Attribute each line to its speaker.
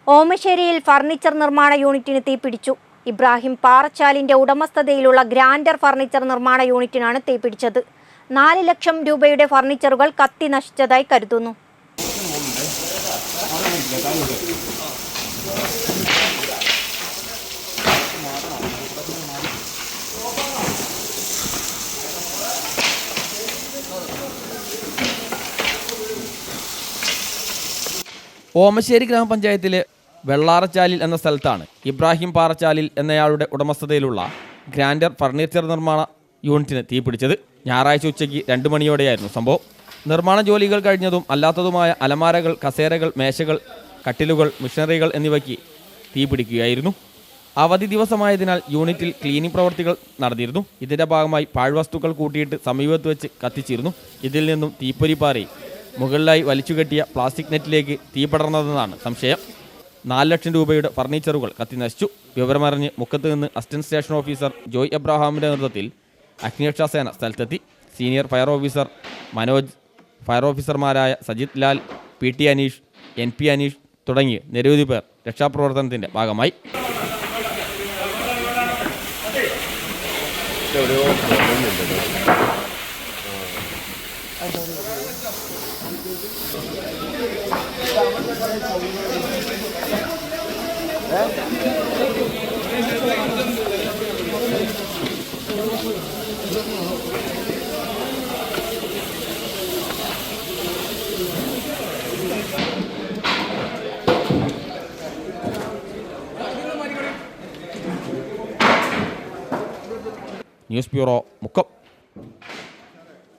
Speaker 1: ഓമശ്ശേരിയിൽ furniture നിർമ്മാണ യൂണിറ്റിന് തീപിടിച്ചു. ഇബ്രാഹിം പാറച്ചാലിന്റെ ഉടമസ്ഥതയിലുള്ള ഗ്രാൻഡർ ഫർണിച്ചർ നിർമ്മാണ യൂണിറ്റിനാണ് തീപിടിച്ചത്. 4 ലക്ഷം രൂപയുടെ ഫർണിച്ചറുകൾ കത്തി നശിച്ചതായി കരുതുന്നു.
Speaker 2: ഓമശ്ശേരി ഗ്രാമപഞ്ചായത്തിലെ വെള്ളാറച്ചാലിൽ എന്ന സ്ഥലത്താണ് ഇബ്രാഹിം പാറച്ചാലിൽ എന്നയാളുടെ ഉടമസ്ഥതയിലുള്ള ഗ്രാൻഡർ ഫർണിച്ചർ നിർമ്മാണ യൂണിറ്റിന് തീപിടിച്ചത്. ഞായറാഴ്ച ഉച്ചയ്ക്ക് 2 മണിയോടെയായിരുന്നു സംഭവം. നിർമ്മാണ ജോലികൾ കഴിഞ്ഞതും അല്ലാത്തതുമായ അലമാരകൾ, കസേരകൾ, മേശകൾ, കട്ടിലുകൾ, മിഷനറികൾ എന്നിവയ്ക്ക് തീപിടിക്കുകയായിരുന്നു. അവധി ദിവസമായതിനാൽ യൂണിറ്റിൽ ക്ലീനിംഗ് പ്രവർത്തികൾ നടന്നിരുന്നു. ഇതിൻ്റെ ഭാഗമായി പാഴ്വസ്തുക്കൾ കൂട്ടിയിട്ട് സമീപത്ത് വെച്ച് കത്തിച്ചിരുന്നു. ഇതിൽ നിന്നും തീപ്പൊരി പാറി മുകളിലായി വലിച്ചുകെട്ടിയ പ്ലാസ്റ്റിക് നെറ്റിലേക്ക് തീ പടർന്നതെന്നാണ് സംശയം. 4 ലക്ഷം രൂപയുടെ ഫർണിച്ചറുകൾ കത്തി നശിച്ചു. വിവരമറിഞ്ഞ് മുക്കത്ത് നിന്ന് അസിസ്റ്റന്റ് സ്റ്റേഷൻ ഓഫീസർ ജോയ് എബ്രഹാമിൻ്റെ നേതൃത്വത്തിൽ അഗ്നിരക്ഷാസേന സ്ഥലത്തെത്തി. Senior fire officer Manoj, fire ഓഫീസർമാരായ സജിത് ലാൽ, PT അനീഷ്, NP അനീഷ് തുടങ്ങി നിരവധി പേർ രക്ഷാപ്രവർത്തനത്തിൻ്റെ ഭാഗമായി. News bureau, Mukkam.